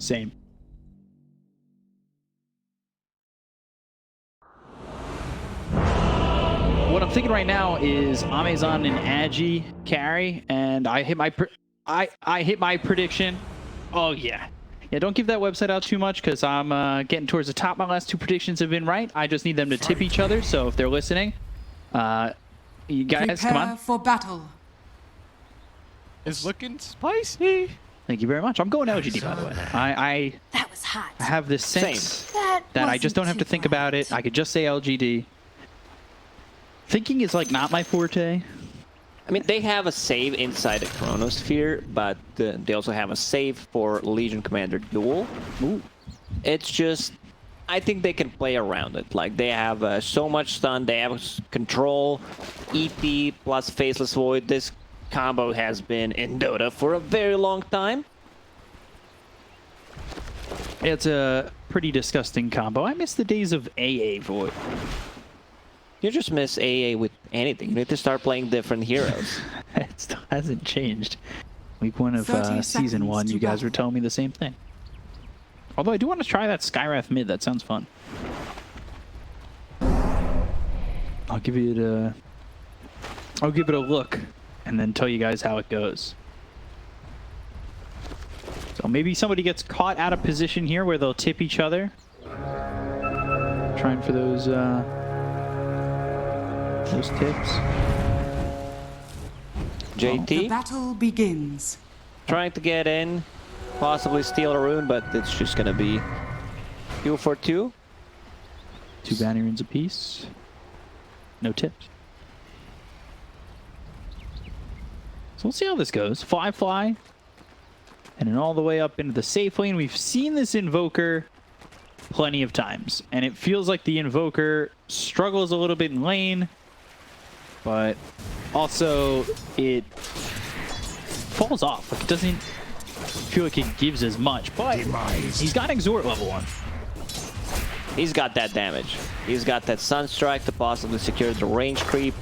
Same. What I'm thinking right now is Amazon and Agi carry, and I hit my I hit my prediction. Oh yeah. Yeah, don't give that website out too much because I'm getting towards the top. My last 2 predictions have been right. I just need them to tip each other. So if they're listening, you guys, come on. For battle. It's looking spicy. Thank you very much. I'm going LGD, by the way. That was hot. I have this sense that I just don't have to think about it. I could just say LGD. Thinking is like not my forte. I mean, they have a save inside the Chronosphere, but they also have a save for Legion Commander Duel. Ooh. It's just, I think they can play around it. Like, they have so much stun, they have control, EP plus Faceless Void. This combo has been in Dota for a very long time. It's a pretty disgusting combo. I miss the days of AA Void. You just miss AA with anything. You need to start playing different heroes. It still hasn't changed. Week 1 of season 1, you guys were telling me the same thing. Although I do want to try that Skywrath mid. That sounds fun. I'll give it a look and then tell you guys how it goes. So maybe somebody gets caught out of position here where they'll tip each other. Trying for those tips. JT. The battle begins. Trying to get in, possibly steal a rune, but it's just gonna be 2 for 2. 2 bounty runes apiece. No tips. So we'll see how this goes. Fly. And then all the way up into the safe lane. We've seen this Invoker plenty of times. And it feels like the Invoker struggles a little bit in lane. But also it falls off. Like, it doesn't feel like it gives as much. But he's got Exhort level 1. He's got that damage. He's got that Sunstrike to possibly secure the range creep.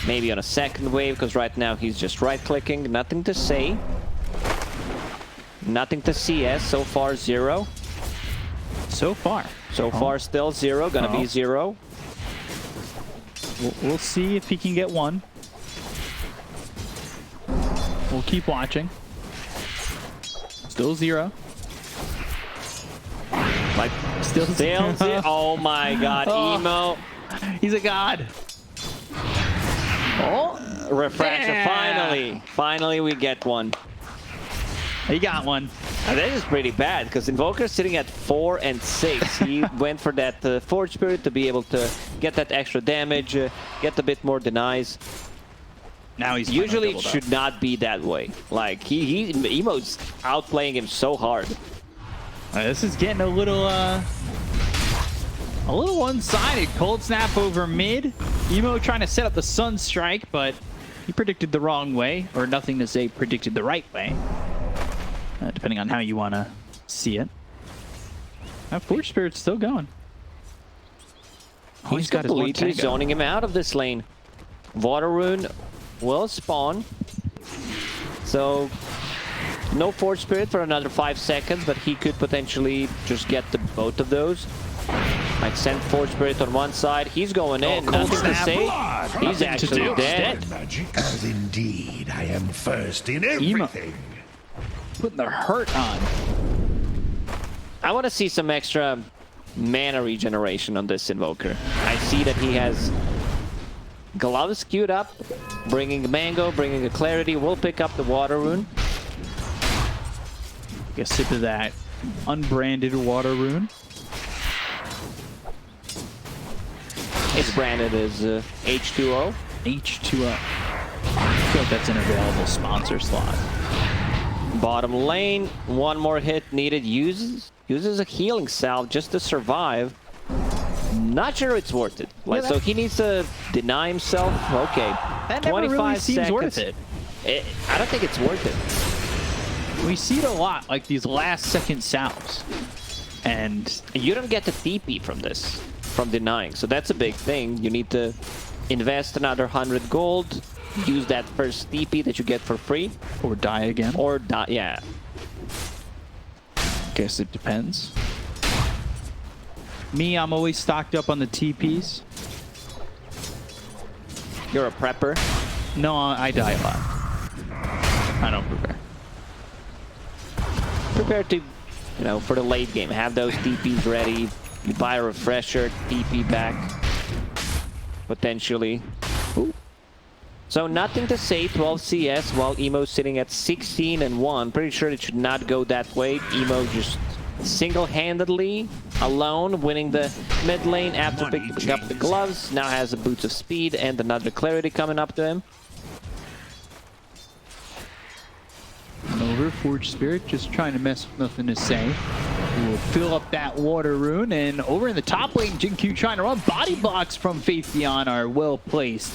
Maybe on a second wave, because right now he's just right-clicking. Nothing to say. Nothing to CS. So far, 0. So far Still 0. Gonna be 0. We'll see if he can get 1. We'll keep watching. Still 0. Like, Still 0. Oh my god, Emo. He's a god. Oh, Refraction, yeah. Finally we get one. He got one. And this is pretty bad, because Invoker's sitting at 4 and 6. He went for that Forge Spirit to be able to get that extra damage, get a bit more denies. Now he's usually it should not be that way. Like, Emo's outplaying him so hard. This is getting a little one-sided. Cold Snap over mid. Emo trying to set up the Sunstrike, but he predicted the wrong way, or nothing to say predicted the right way. Depending on how you want to see it. That Forge Spirit's still going. He's got his one tango. Zoning him out of this lane. Water Rune will spawn. So, no Forge Spirit for another 5 seconds, but he could potentially just get both of those. Might send Forge Spirit on one side. He's going in. Nothing to say. He's actually dead. As indeed, I am first in everything. Putting the hurt on. I want to see some extra mana regeneration on this Invoker. I see that he has gloves queued up, bringing Mango, bringing a Clarity. We'll pick up the Water Rune. Take a sip of that unbranded Water Rune. It's branded as H2O. H2O. I feel like that's an available sponsor slot. Bottom lane, one more hit needed. Uses a healing salve just to survive. Not sure it's worth it. Like, so he needs to deny himself. Okay, that never really seems worth it. I don't think it's worth it. We see it a lot, like these last-second salves, and you don't get the TP from this, from denying. So that's a big thing. You need to invest another 100 gold. Use that first TP that you get for free. Or die again. Or die, yeah. Guess it depends. Me, I'm always stocked up on the TPs. You're a prepper. No, I die a lot. I don't prepare. Prepare to, you know, for the late game. Have those DPs ready. You buy a refresher, DP back. Potentially. Ooh. So nothing to say, 12 CS, while Emo's sitting at 16 and 1. Pretty sure it should not go that way. Emo just single-handedly, alone, winning the mid lane after picking up the gloves. Now has the boots of speed and another clarity coming up to him. And over, Forge Spirit just trying to mess with nothing to say. We'll fill up that water rune, and over in the top lane, Jin-Q trying to run. Body blocks from Faith Beyond are well placed.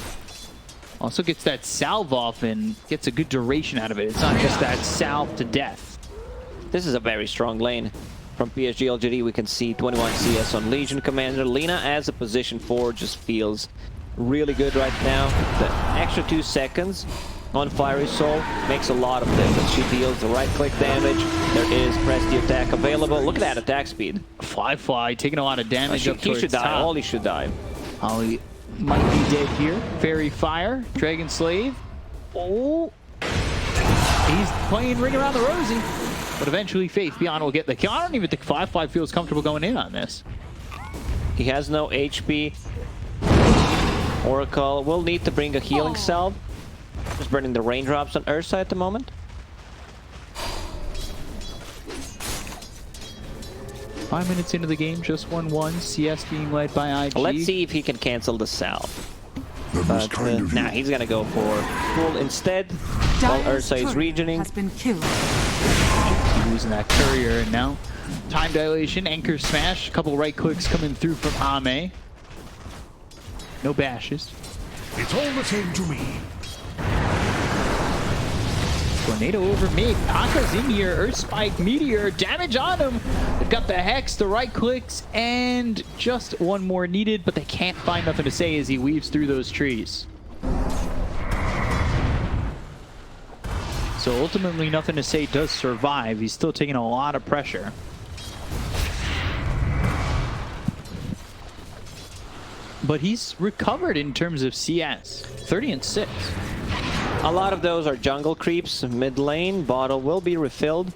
Also gets that salve off and gets a good duration out of it. It's not just that salve to death. This is a very strong lane. From PSG.LGD, we can see 21 CS on Legion Commander. Lina as a position 4 just feels really good right now. The extra 2 seconds on Fiery Soul makes a lot of difference. She deals the right-click damage. There is press the attack available. Look at that attack speed. Fly taking a lot of damage up He towards should die. top. Ollie should die. Ollie might be dead here. Fairy Fire, Dragon Slave. Oh, he's playing Ring Around the Rosie. But eventually Faith Beyond will get the kill. I don't even think 5-5 feels comfortable going in on this. He has no HP. Oracle will need to bring a healing salve. Just burning the raindrops on Ursa at the moment. 5 minutes into the game, just 1-1. CS being led by IG. Let's see if he can cancel the salve. But nah, he's gonna go for full instead. While Dire's Ursa is turret regioning. has been killed. Losing that courier, and now time dilation, anchor smash, a couple right clicks coming through from Ame. No bashes. It's all the same to me. Tornado over mid. Paka's in here. Earth Spike, Meteor, damage on him. They've got the Hex, the right clicks, and just one more needed, but they can't find nothing to say as he weaves through those trees. So ultimately, nothing to say does survive. He's still taking a lot of pressure. But he's recovered in terms of CS. 30 and 6. A lot of those are jungle creeps. Mid lane, bottle will be refilled.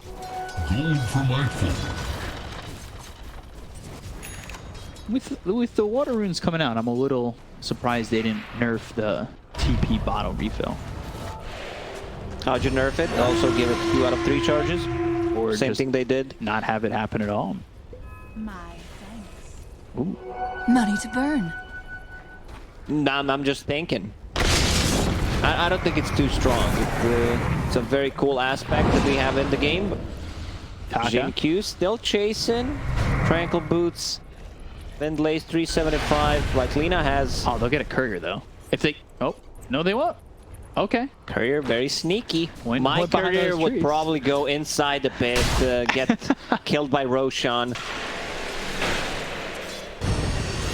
Gold for my foe. With the water runes coming out, I'm a little surprised they didn't nerf the TP bottle refill. How'd you nerf it? Also give it 2 out of 3 charges? Or Same just thing they did. not have it happen at all. My thanks. Ooh. Money to burn. Nah, I'm just thinking. I don't think it's too strong. It's a very cool aspect that we have in the game. Jin-Q still chasing. Tranquil Boots. Vendlace 375. Like Lina has... Oh, they'll get a courier though. If they... Oh, no they won't. Okay. Courier very sneaky. Went My behind courier those would trees. probably go inside the pit, get killed by Roshan.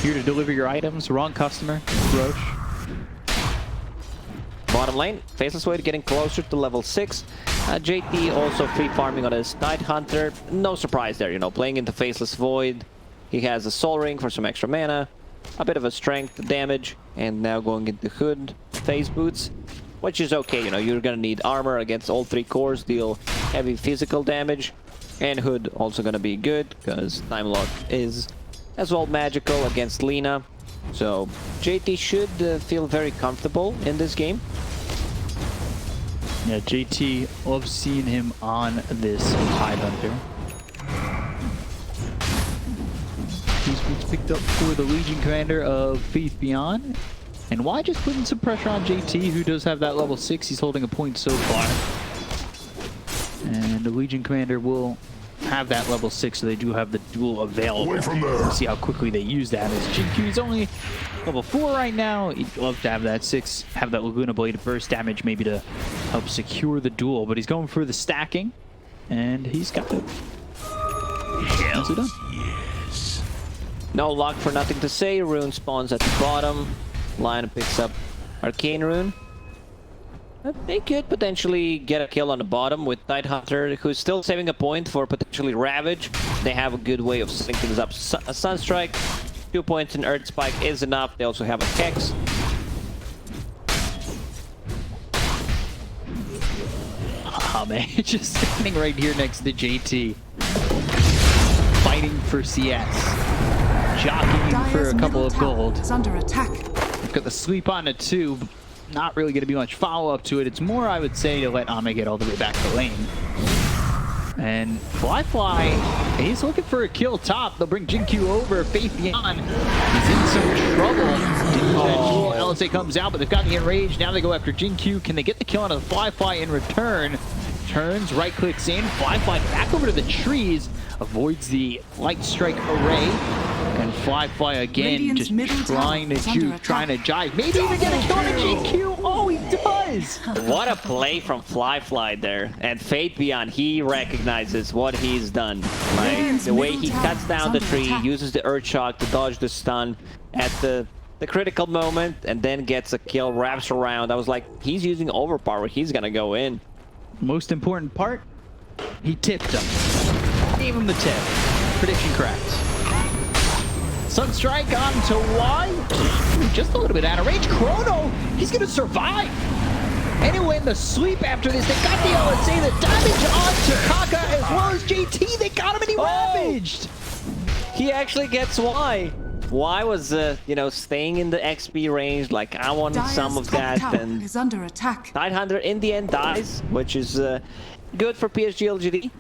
Here to deliver your items. Wrong customer. Roche. Bottom lane, Faceless Void getting closer to level 6. JT also free farming on his Night Hunter. No surprise there, you know, playing into Faceless Void. He has a Soul Ring for some extra mana, a bit of a strength damage, and now going into Hood, Phase Boots, which is okay, you know, you're gonna need armor against all 3 cores, deal heavy physical damage, and Hood also gonna be good, because Time Lock is as well magical against Lina. So JT should feel very comfortable in this game. Yeah, JT loves seeing him on this Tide Hunter. These boots picked up for the Legion Commander of Faith Beyond. And why just putting some pressure on JT, who does have that level 6? He's holding a point so far. And the Legion Commander will have that level 6, so they do have the duel available. Away from there. See how quickly they use that. As Jin-Q is only level 4 right now. He'd love to have that 6, have that Laguna Blade burst damage maybe to help secure the duel, but he's going for the stacking, and he's got it. Nicely done. Yes. No luck for nothing to say. Rune spawns at the bottom. Lion picks up Arcane Rune. They could potentially get a kill on the bottom with Tidehunter, who's still saving a point for potentially Ravage. They have a good way of setting things up. A Sunstrike, 2 points in Earth Spike is enough. They also have a Hex. Man, just standing right here next to JT. Fighting for CS. Jockeying for a couple of gold. Is under attack. We've got the sweep on the 2. Not really going to be much follow-up to it. It's more, I would say, to let Ame get all the way back to lane. And Fly, he's looking for a kill top. They'll bring Jinkyu over. Faith Beyond, he's in some trouble. LSA comes out, but they've got the enraged. Now they go after Jinkyu. Can they get the kill on the Fly in return? Turns, right-clicks in. Fly back over to the trees. Avoids the light strike array. And Fly again, just trying to juke, trying to jive. Maybe even get a kill on a JQ. Oh, he does! What a play from Fly there. And Fate Beyond, he recognizes what he's done. Like, the way he cuts down the tree, uses the Earth Shock to dodge the stun at the critical moment, and then gets a kill, wraps around. I was like, he's using overpower. He's gonna go in. Most important part, he tipped him. Gave him the tip. Prediction correct. Sunstrike on to Y. Just a little bit out of range. Chrono, he's going to survive. Anyway, in the sweep after this, they got the LSA, the damage on Takaka as well as JT. They got him and he ravaged. He actually gets Y. Y was, you know, staying in the XP range. Like, I wanted some of that. And is under attack. Tidehunter in the end dies, which is good for PSG.LGD.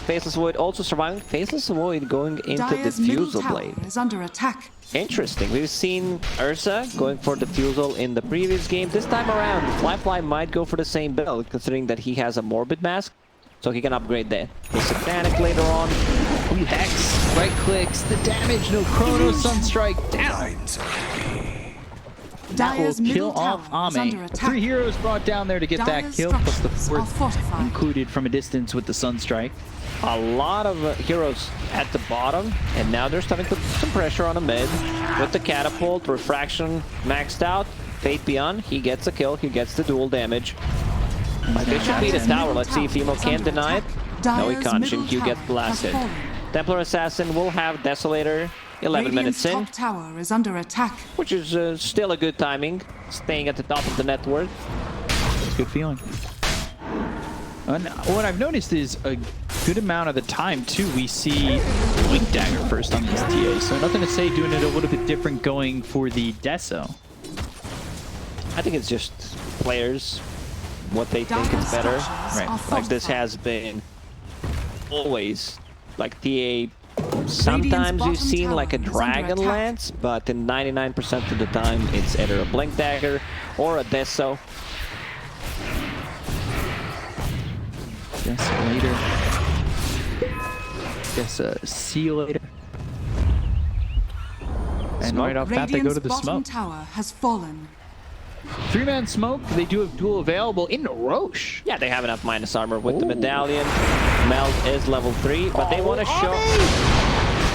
Faceless Void also surviving. Faceless Void going into Diffusal Blade. Is under attack. Interesting. We've seen Ursa going for Diffusal in the previous game. This time around, Fly might go for the same build, considering that he has a Morbid Mask, so he can upgrade that. The Satanic later on. Hex, right clicks, the damage, no Chrono, Sunstrike down. That will kill off Ame. 3 heroes brought down there to get that kill, plus the 4th included from a distance with the Sunstrike. A lot of heroes at the bottom, and now they're starting to put some pressure on the mid with the catapult. Refraction maxed out. Fate Beyond, he gets a kill, he gets the dual damage. Like, they should beat a tower. Let's see if Emo can deny it. No, he can't. Jinkyu gets blasted. Templar Assassin will have Desolator 11 minutes in. Top tower is under attack. Which is still a good timing, staying at the top of the network. It's a good feeling. And what I've noticed is a good amount of the time, too, we see Blink Dagger first on these TAs. So nothing to say doing it a little bit different going for the Deso. I think it's just players, what they think is better. Right. Like, this has been always, like, TA. Sometimes you've seen like a Dragon Lance, but in 99% of the time, it's either a Blink Dagger or a Deso. Guess later. Guess see you later. And right off that, they go to the smoke. Tower has fallen. 3-man smoke. They do have dual available in Roche. Yeah, they have enough minus armor with the medallion. Meld is level 3, but they want to show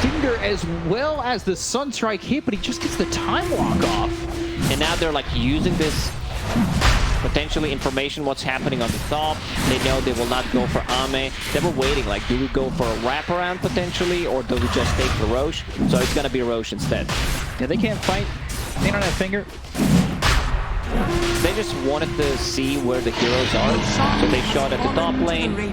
Finger as well as the Sunstrike hit, but he just gets the time lock off. And now they're like using this potentially information what's happening on the top. They know they will not go for Ame. They were waiting, like, do we go for a wraparound potentially, or do we just take the Roche? So it's gonna be Roche instead. Yeah, they can't fight. They don't have Finger. They just wanted to see where the heroes are, so they shot at the top lane.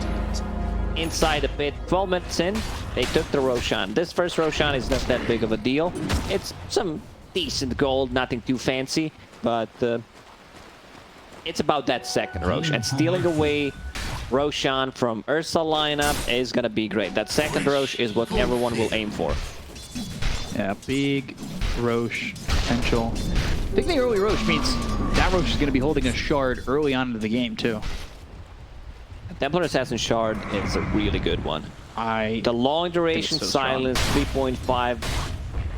Inside the pit, 12 minutes in, they took the Roshan. This first Roshan is not that big of a deal. It's some decent gold, nothing too fancy, but it's about that second Roshan. And stealing away Roshan from Ursa lineup is gonna be great. That second Rosh is what everyone will aim for. Yeah, big Rosh potential. I think the early Rosh means that Rosh is gonna be holding a shard early on into the game too. Templar Assassin Shard is a really good one. The long duration silence, 3.5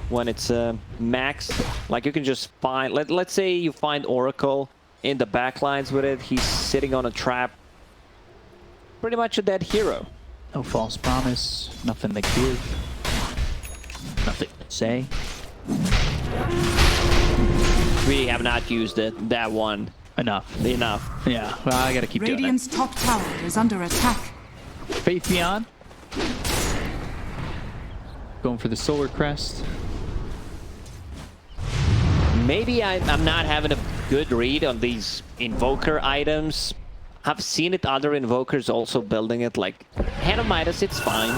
when it's max. Like, you can just find, let's say you find Oracle in the backlines with it. He's sitting on a trap. Pretty much a dead hero. No false promise, nothing to give, nothing to say. We have not used it, that one. Enough. Enough. Yeah, well, I gotta keep Radiant's top tower is under attack. doing it. Faith Beyond. Going for the Solar Crest. Maybe I'm not having a good read on these Invoker items. I've seen it other Invokers also building it, like Hand of Midas, it's fine.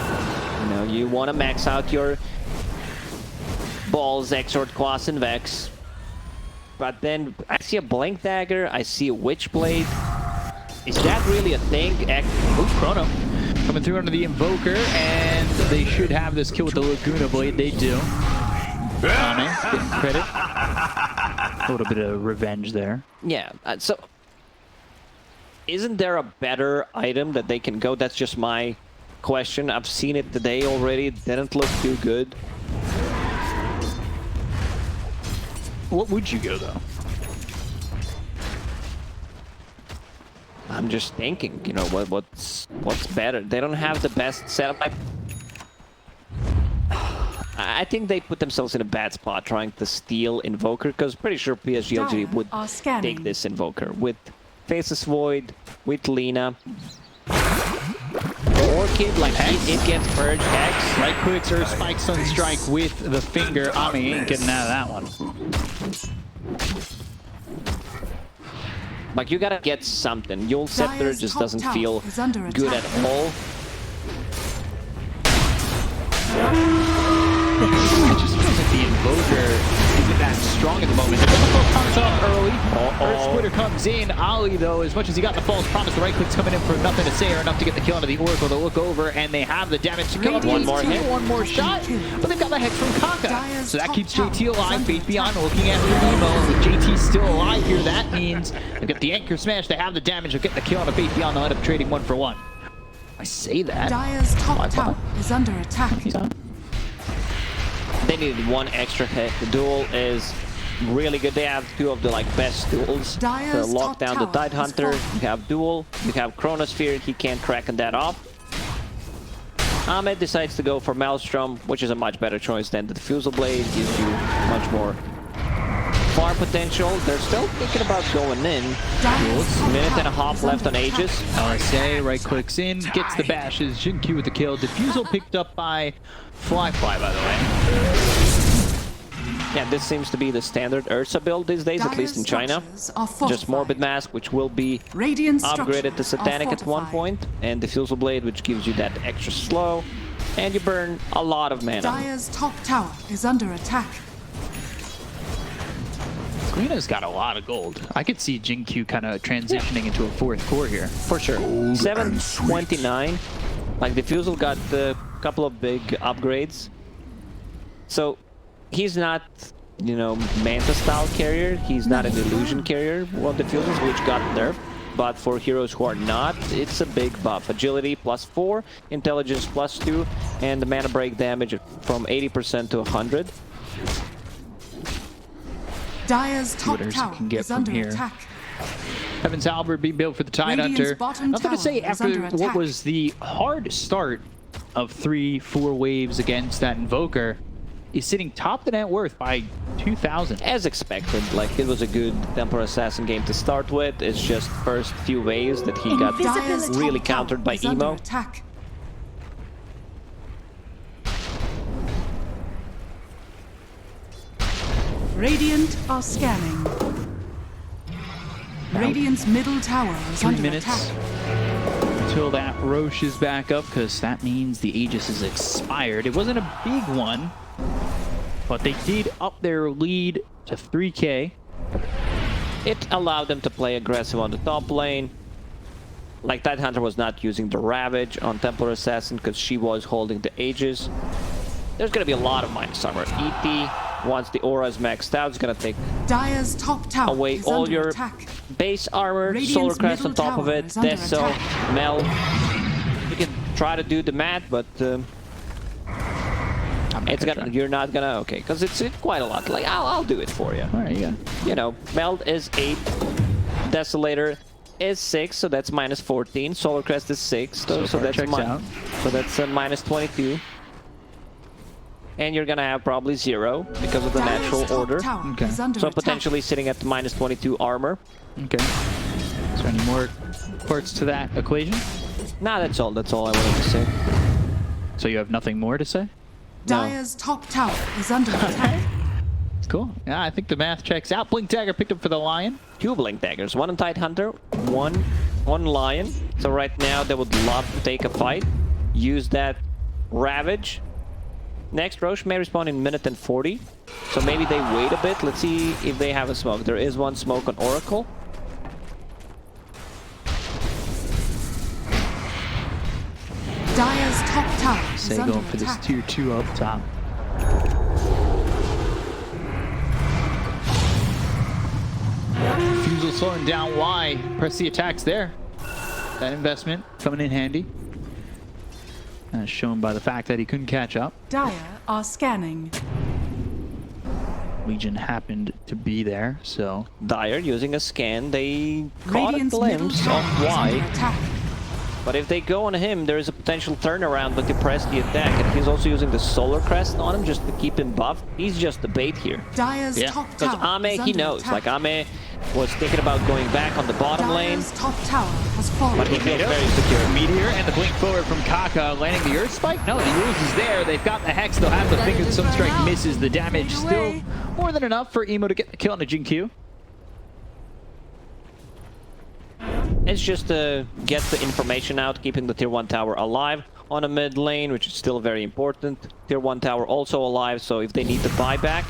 You know, you want to max out your balls, Exort, Quas, and Vex. But then I see a Blink Dagger, I see a Witchblade. Is that really a thing? Ooh, Chrono. Coming through under the Invoker, and they should have this kill with the Laguna Blade. They do. Ame getting credit. A little bit of revenge there. Yeah, so isn't there a better item that they can go? That's just my question. I've seen it today already. It didn't look too good. What would you go, though? I'm just thinking, you know, what's better? They don't have the best setup. I think they put themselves in a bad spot trying to steal Invoker, because pretty sure PSG.LGD would take this Invoker with Faceless Void, with Lina. Orchid, like it gets purged X. Right clicks or Spike Sunstrike with the finger. Ami ain't getting out of that one. Like, you gotta get something. Yule Scepter just doesn't feel good at all. It just feels like the Invoker isn't that strong at the moment. The double comes up early. Earth Splitter comes in. Ali, though, as much as he got the false promise, the right click's coming in for nothing to say or enough to get the kill onto the Oracle to look over, and they have the damage to kill. One more hit. One more shot, but they've got the Hex from Kaka. So that keeps JT alive. Faith Beyond looking at the Nemo. With JT still alive here, that means they've got the Anchor Smash. They have the damage. They'll get the kill on a Faith Beyond. They'll end up trading 1 for 1. I say that. Dire's top tower is under attack. They needed 1 extra hit. The duel is really good. They have 2 of the best duels to lock down the Tide Hunter. You have duel, you have Chronosphere. He can't crack that off. Ahmed decides to go for Maelstrom, which is a much better choice than the Diffusal Blade. Gives you much more farm potential. They're still thinking about going in. Minute and a half left on Aegis. LSA right clicks in, gets the bashes. Jin-Q with the kill. Diffusal picked up by Fly, by the way. Yeah, this seems to be the standard Ursa build these days, at least in China. Just Morbid Mask, which will be upgraded to Satanic at one point, and Diffusal Blade, which gives you that extra slow, and you burn a lot of mana. Dire's top tower is under attack. Lina's got a lot of gold. I could see Jin-Q kind of transitioning into a 4th core here. For sure. 729. Like, Diffusal got a couple of big upgrades. So, he's not, you know, Manta-style carrier. He's not an illusion carrier. Well, Diffusals, which got nerfed. But for heroes who are not, it's a big buff. Agility +4, Intelligence +2, and the mana break damage from 80% to 100. Dire's top tower can get is from under here. attack. Heaven's Albert being built for the Tide Hunter. Nothing to say after what was the hard start of 3-4 waves against that Invoker. Is sitting top the net worth by 2,000. As expected, like, it was a good Templar Assassin game to start with. It's just first few waves that he got really countered by Emo. Radiant are scanning. Radiant's middle tower is 3 under minutes attack. until that Roche is back up, because that means the Aegis is expired. It wasn't a big one, but they did up their lead to 3K. It allowed them to play aggressive on the top lane. Like, Tide Hunter was not using the Ravage on Templar Assassin because she was holding the Aegis. There's going to be a lot of minus armor. ET, once the aura is maxed out, is going to take Dire's top tower away is all under your attack. Base armor, Radiant's Solar Crest on middle top of tower it, is under Deso, attack. Mel. You can try to do the math, but it's gonna, you're not gonna, okay, because it's quite a lot. Like, I'll do it for you. All right, yeah. You know, Meld is 8, Desolator is 6, so that's minus 14. Solar Crest is 6, so that's out. minus 22. and you're gonna have probably 0 because of the Dire's natural top order. tower Okay. is under So attack. potentially sitting at minus 22 armor. Okay. Is there any more parts to that equation? Nah, that's all. That's all I wanted to say. So you have nothing more to say? Dire's top tower is under attack. Cool. Yeah, I think the math checks out. Blink Dagger picked up for the Lion. 2 Blink Daggers, 1 on Tidehunter, 1 on Lion. So right now they would love to take a fight. Use that Ravage. Next, Roche may respawn in minute and 40. So maybe they wait a bit. Let's see if they have a smoke. There is 1 smoke on Oracle. Dire's top tower is Say under going for this attack. tier 2 up top. Fusel slowing down Y. Press the attacks there. That investment coming in handy. As shown by the fact that he couldn't catch up. Dire are scanning. Legion happened to be there, so Dire using a scan. They caught a Radiant's middle glimpse tower of is under Y. attack. But if they go on him, there is a potential turnaround, but they press the attack. And he's also using the Solar Crest on him just to keep him buffed. He's just the bait here. Dire's Yeah. top Because tower is Ame, he under knows. attack. Like, Ame was thinking about going back on the bottom lane, Dire's top tower has fallen. but he feels very secure. Meteor and the blink forward from Kaka landing the Earth Spike. No, the Use is there. They've got the Hex. They'll have the Finger Sunstrike misses the damage. Still more than enough for Emo to get the kill on a Jin-Q. It's just to get the information out, keeping the tier 1 tower alive on a mid lane, which is still very important. Tier 1 tower also alive, so if they need to buy back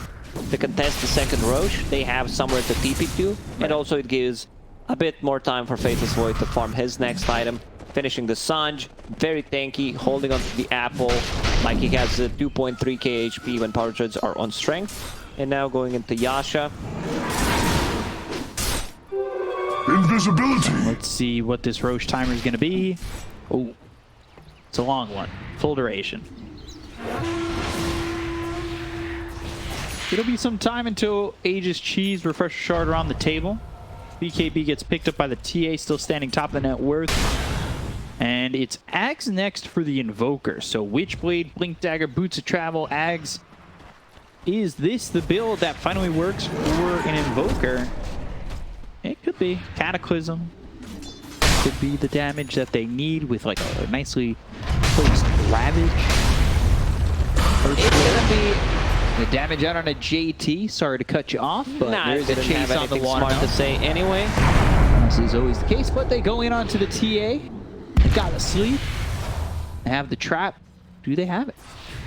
to contest the second Roche, they have somewhere to TP to. And also it gives a bit more time for Faithless Void to farm his next item. Finishing the Sanj, very tanky, holding on to the apple. Like he has a 2.3k HP when power treads are on strength. And now going into Yasha. Invisibility. Let's see what this Roche timer is going to be. Oh, it's a long one. Full duration. It'll be some time until Aegis Cheese Refresher Shard around the table. BKB gets picked up by the TA, still standing top of the net worth. And it's Ags next for the Invoker. So Witchblade, Blink Dagger, Boots of Travel, Ags. Is this the build that finally works for an Invoker? It could be. Cataclysm. Could be the damage that they need with like a nicely placed Ravage. It's gonna be the damage out on a JT. Sorry to cut you off, but Nah, there's they a didn't chase have on the anything water. smart to say anyway. This is always the case, but they go in onto the TA. They got the sleep. They have the trap. Do they have it?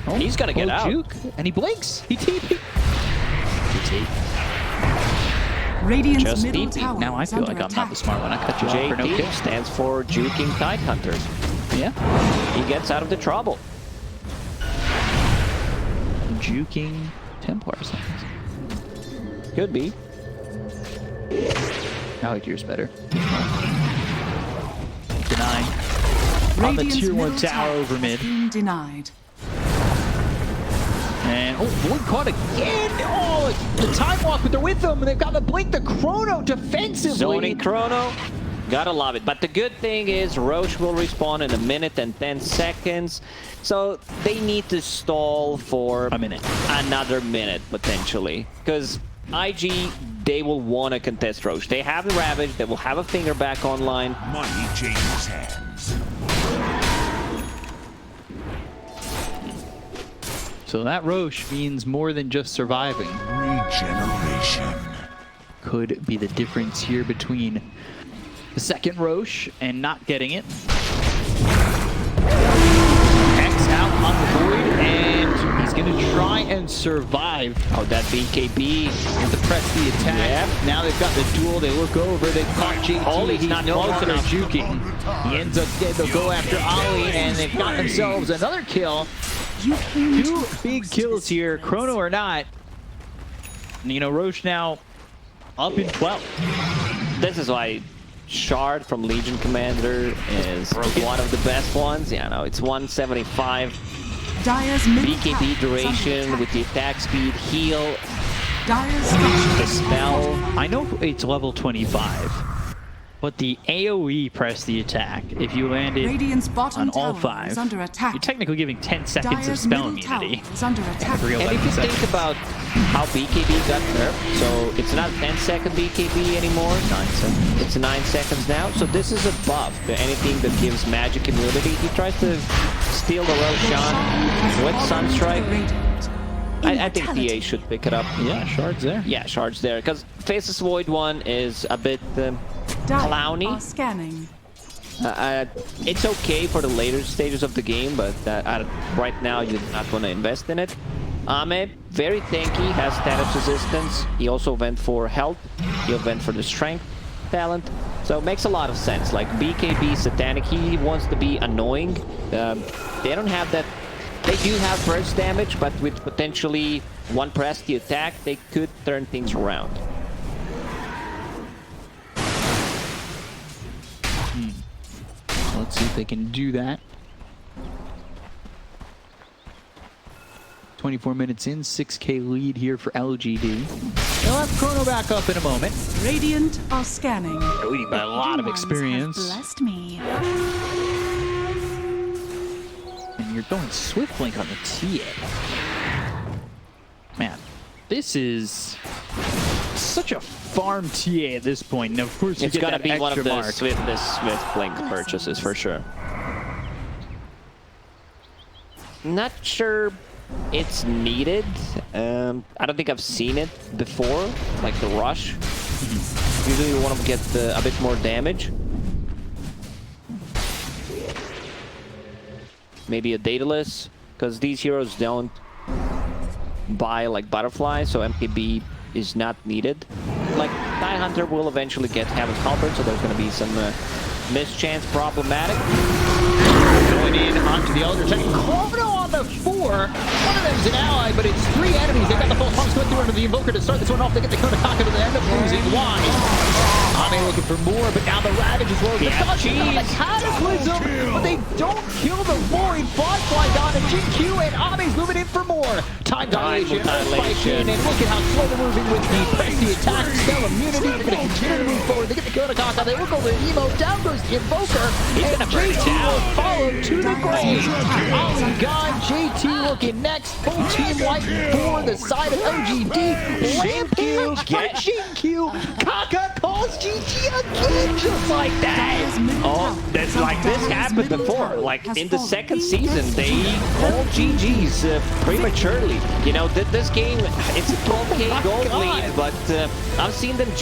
Oh, He's gotta get out. Juke. And he blinks. He TP. Radiant's Just middle DP. tower Now I is feel under like I'm not the attack. smart one. I cut you off for no JT kill. stands for Juking Tidehunters. Yeah. He gets out of the trouble. Juking Templars. Could be. I like yours better. Denied. On the Radiant's tier 1 middle tower over has mid. been denied. And, oh, Void caught again! Oh, the Time Walk, but they're with them, and they've got to blink the Chrono defensively. Zoning Chrono. Gotta love it. But the good thing is Roche will respawn in a minute and 10 seconds. So they need to stall for A minute. another minute, potentially. Because IG, they will want to contest Roche. They have the Ravage. They will have a Finger back online. Money changes hands. So that Roche means more than just surviving. Regeneration. Could be the difference here between the second Roche and not getting it. X out on the Void, and he's going to try and survive. Oh, that BKB. To press the attack. Yep. Now they've got the duel. They look over. They've caught JT. Ollie's He's not no close longer enough. juking. He ends up dead. They'll go after Ollie, and they've got themselves another kill. You came Two to big host kills this here, place. Chrono or not. And, you know, Roche now up in 12. This is why Shard from Legion Commander is one of the best ones. Yeah, no, it's 175. Dire's middle tower BKB is under duration attack. with the attack speed, heal, Dire's the structures spell. I know it's level 25. But the AoE press the attack, if you landed Radiant's bottom on all tower 5, is under attack. you're technically giving 10 seconds of Dyer's spell middle tower immunity. is under attack. Every And if 11 you seconds. think about how BKB got nerfed, so it's not 10-second BKB anymore. 9 seconds. It's 9 seconds now. So this is a buff to anything that gives magic immunity. He tries to steal the Roshan with Sunstrike. I think PA should pick it up. Yeah, Shard's there. Yeah, Shard's there. Because Faceless Void one is a bit clowny. Are scanning. It's okay for the later stages of the game, but right now you do not want to invest in it. Ame, very tanky, has status resistance. He also went for health. He went for the strength talent. So it makes a lot of sense. Like BKB Satanic, he wants to be annoying. They don't have that. They do have burst damage, but with potentially one press the attack, they could turn things around. Let's see if they can do that. 24 minutes in, 6K lead here for LGD. They'll have Chrono back up in a moment. Radiant are scanning. They're leading by a lot of Ones experience. have blessed me. And you're going Swift Link on the TA. Man, this is such a farm TA at this point. And of course, you It's get gonna that be one of extra the mark. Swift Link purchases for sure. Not sure it's needed. I don't think I've seen it before, like the rush. Usually you want to get a bit more damage. Maybe a Daedalus, because these heroes don't buy like Butterfly, so MKB is not needed. Like Die Hunter will eventually get Heaven's Halberd, so there's going to be some mischance problematic. Going in onto the Elder Tech. Chrono on the 4. One of them's an ally, but it's 3 enemies. They got the full pumps going through under the Invoker to start this one off. They get the Konakaka, but they end up losing. Why? Ame looking for more, but now the Ravage is rolling. Yeah, The Cataclysm, but they don't kill the Void. Fly down and GQ, and Ame's moving in for more. Time dilation, spiking, and look at how slow they're moving with the press, the attack, spell immunity. They're going to continue to move forward. They get the Konakaka. They look over the Emo. Down goes the Invoker. He's And gonna burn JT down. will follow to the grave. Oh God, JT looking next. Full team white for the side of OGD. Rampage get Shinkyu. Kaka calls GG again just like that. Oh, that's like this happened before. Like in the second season, they called GG's prematurely. You know, this game, it's a 12K gold lead, but I've seen them